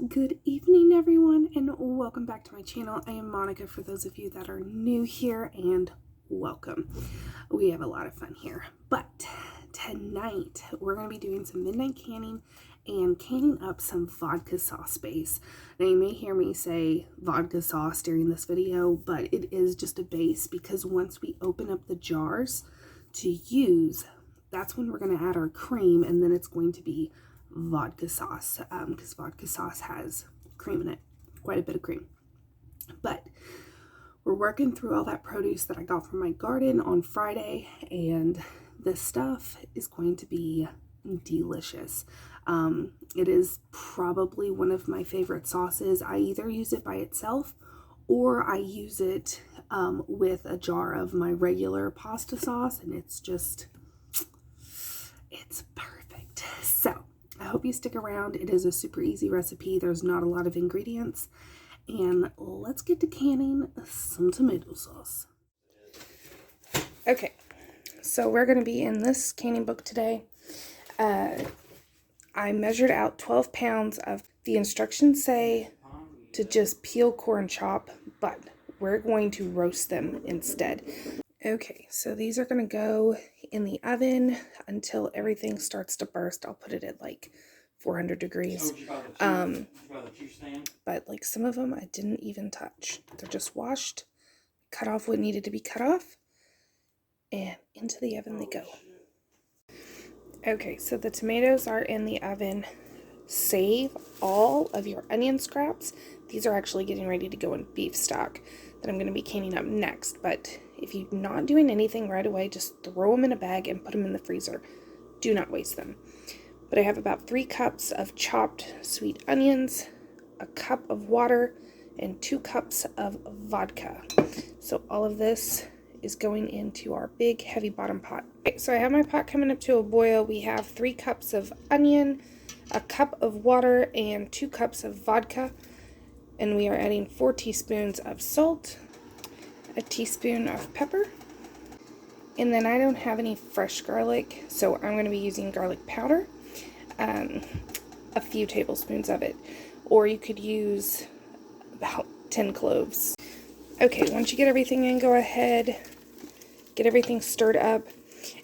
Good evening, everyone, and welcome back to my channel. I am Monica for those of you that are new here, and welcome. We have a lot of fun here, but tonight we're going to be doing some midnight canning and canning up some vodka sauce base. Now you may hear me say vodka sauce during this video, but it is just a base because once we open up the jars to use, that's when we're going to add our cream, and then it's going to be vodka sauce, because vodka sauce has cream in it, quite a bit of cream. But we're working through all that produce that I got from my garden on Friday, and this stuff is going to be delicious. It is probably one of my favorite sauces. I either use it by itself or I use it with a jar of my regular pasta sauce, and it's perfect. So I hope you stick around. It is a super easy recipe. There's not a lot of ingredients. And let's get to canning some tomato sauce. Okay, so we're going to be in this canning book today. I measured out 12 pounds of the instructions say to just peel, core, and chop, but we're going to roast them instead. Okay, so these are going to go in the oven until everything starts to burst. I'll put it at like 400 degrees. But like some of them I didn't even touch. They're just washed, cut off what needed to be cut off, and into the oven they go. Okay, so the tomatoes are in the oven. Save all of your onion scraps. These are actually getting ready to go in beef stock that I'm going to be canning up next. But if you're not doing anything right away, just throw them in a bag and put them in the freezer. Do not waste them. But I have about 3 cups of chopped sweet onions, a cup of water, and 2 cups of vodka. So all of this is going into our big heavy bottom pot. Okay, so I have my pot coming up to a boil. We have 3 cups of onion, a cup of water, and 2 cups of vodka. And we are adding 4 teaspoons of salt, a teaspoon of pepper, and then I don't have any fresh garlic, so I'm going to be using garlic powder, a few tablespoons of it, or you could use about 10 cloves. Okay, once you get everything in, go ahead, get everything stirred up,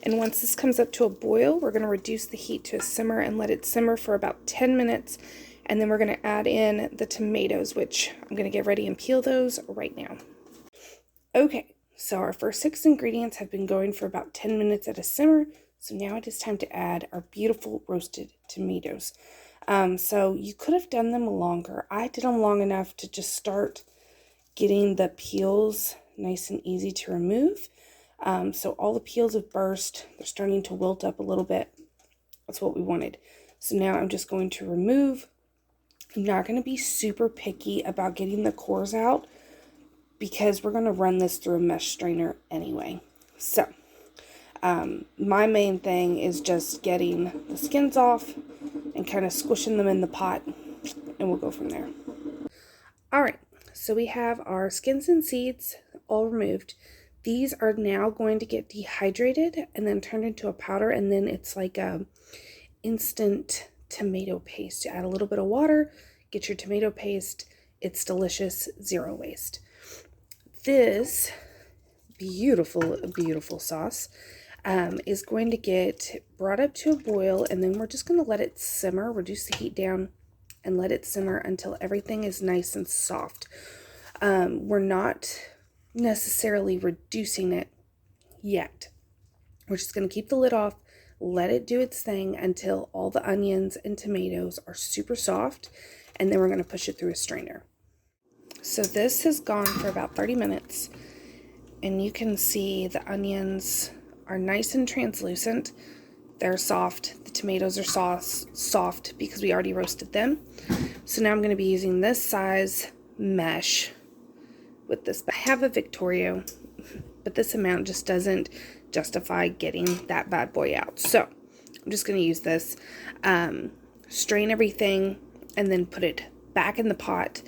and once this comes up to a boil, we're going to reduce the heat to a simmer and let it simmer for about 10 minutes, and then we're going to add in the tomatoes, which I'm going to get ready and peel those right now. Okay, so our first 6 ingredients have been going for about 10 minutes at a simmer, so now it is time to add our beautiful roasted tomatoes. So you could have done them longer. I did them long enough to just start getting the peels nice and easy to remove. So all the peels have burst. They're starting to wilt up a little bit. That's what we wanted. So now I'm just going to remove. I'm not going to be super picky about getting the cores out because we're going to run this through a mesh strainer anyway. So my main thing is just getting the skins off and kind of squishing them in the pot, and we'll go from there. Alright, so we have our skins and seeds all removed. These are now going to get dehydrated and then turned into a powder, and then it's like a instant tomato paste. You add a little bit of water, get your tomato paste. It's delicious, zero waste. This beautiful, beautiful sauce is going to get brought up to a boil, and then we're just going to let it simmer, reduce the heat down, and let it simmer until everything is nice and soft. We're not necessarily reducing it yet. We're just going to keep the lid off, let it do its thing until all the onions and tomatoes are super soft, and then we're going to push it through a strainer. So this has gone for about 30 minutes, and you can see the onions are nice and translucent. They're soft. The tomatoes are soft because we already roasted them. So now I'm going to be using this size mesh with this. I have a Victoria, but this amount just doesn't justify getting that bad boy out. So I'm just going to use this, strain everything, and then put it back in the pot.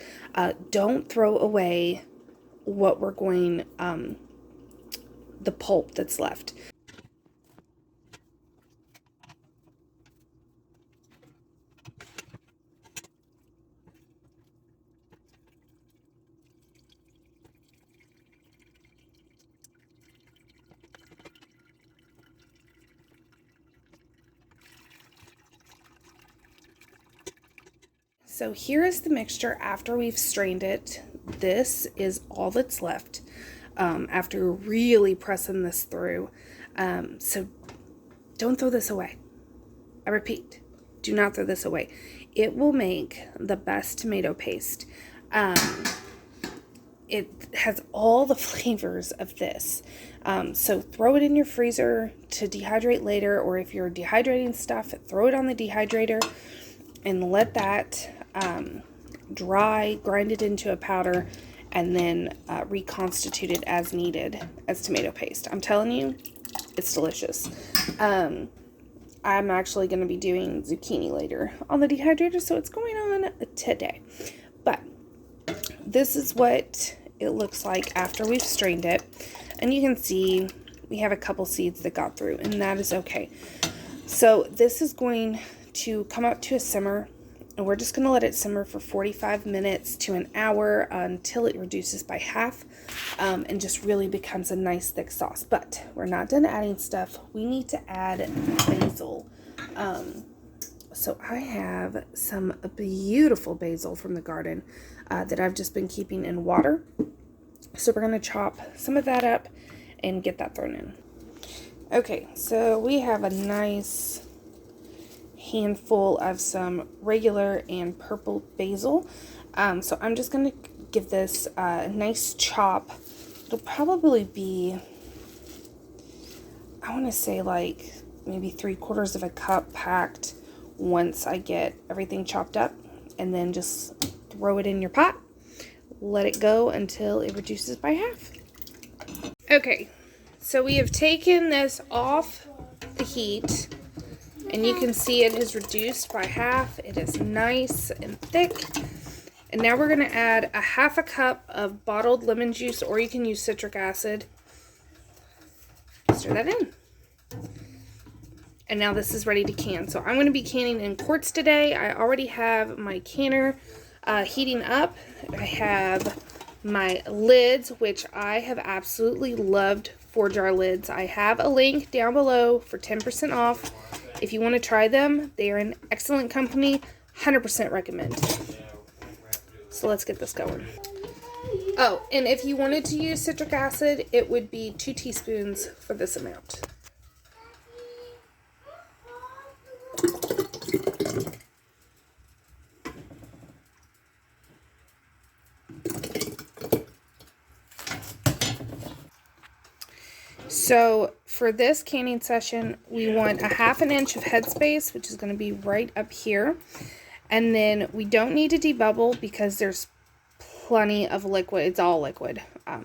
Don't throw away what we're going, the pulp that's left. so here is the mixture after we've strained it. This is all that's left after really pressing this through. So don't throw this away. I repeat, do not throw this away. It will make the best tomato paste. It has all the flavors of this. So throw it in your freezer to dehydrate later, or if you're dehydrating stuff, throw it on the dehydrator and let that dry, grind it into a powder, and then reconstitute it as needed as tomato paste. I'm telling you, it's delicious. I'm actually going to be doing zucchini later on the dehydrator, so it's going on today. But this is what it looks like after we've strained it. And you can see we have a couple seeds that got through, and that is okay. So this is going to come up to a simmer, and we're just going to let it simmer for 45 minutes to an hour until it reduces by half and just really becomes a nice thick sauce. But we're not done adding stuff. We need to add basil. So I have some beautiful basil from the garden that I've just been keeping in water. So we're going to chop some of that up and get that thrown in. Okay, so we have a nice handful of some regular and purple basil. So I'm just going to give this a nice chop. It'll probably be, I want to say like maybe 3/4 of a cup packed once I get everything chopped up, and then just throw it in your pot. Let it go until it reduces by half. Okay, so we have taken this off the heat, and you can see it has reduced by half. It is nice and thick. And now we're going to add a 1/2 cup of bottled lemon juice, or you can use citric acid. Stir that in. And now this is ready to can. So I'm going to be canning in quarts today. I already have my canner heating up. I have my lids, which I have absolutely loved 4-jar lids. I have a link down below for 10% off. If you want to try them, they are an excellent company. 100% recommend. So let's get this going. Oh, and if you wanted to use citric acid, it would be 2 teaspoons for this amount. So for this canning session, we want a 1/2 inch of headspace, which is going to be right up here. And then we don't need to debubble because there's plenty of liquid. It's all liquid.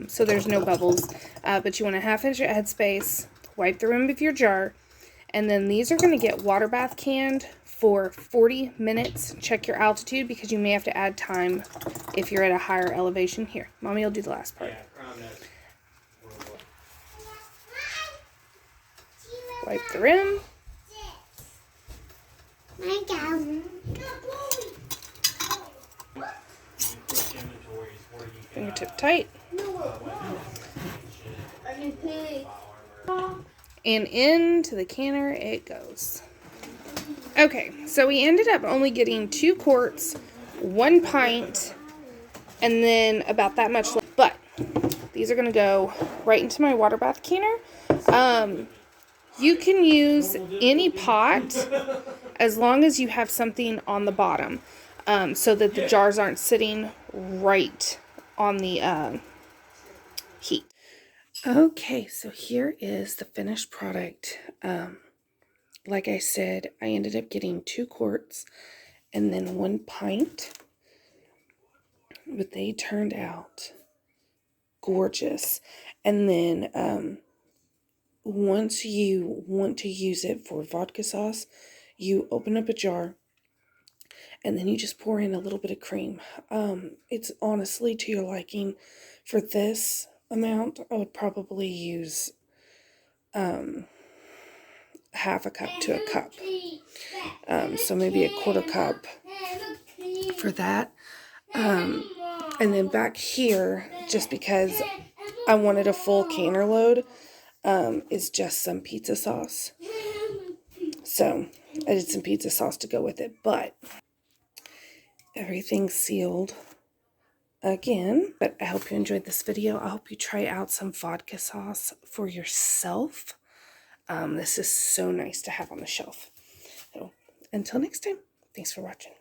So there's no bubbles. But you want a 1/2 inch of headspace. Wipe the rim of your jar. And then these are going to get water bath canned for 40 minutes. Check your altitude because you may have to add time if you're at a higher elevation. Here, Mommy will do the last part. Wipe the rim. Fingertip tight. And into the canner it goes. Okay, so we ended up only getting 2 quarts, 1 pint, and then about that much left. But these are going to go right into my water bath canner. You can use any pot as long as you have something on the bottom so that the jars aren't sitting right on the heat. Okay, so here is the finished product. Like I said, I ended up getting 2 quarts and then 1 pint, but they turned out gorgeous. And then once you want to use it for vodka sauce, you open up a jar and then you just pour in a little bit of cream. It's honestly to your liking. For this amount, I would probably use 1/2 cup to a cup. So maybe a 1/4 cup for that. And then back here, just because I wanted a full canner load, is just some pizza sauce. So I did some pizza sauce to go with it. But everything sealed again. But I hope you enjoyed this video. I hope you try out some vodka sauce for yourself. This is so nice to have on the shelf. So until next time, thanks for watching.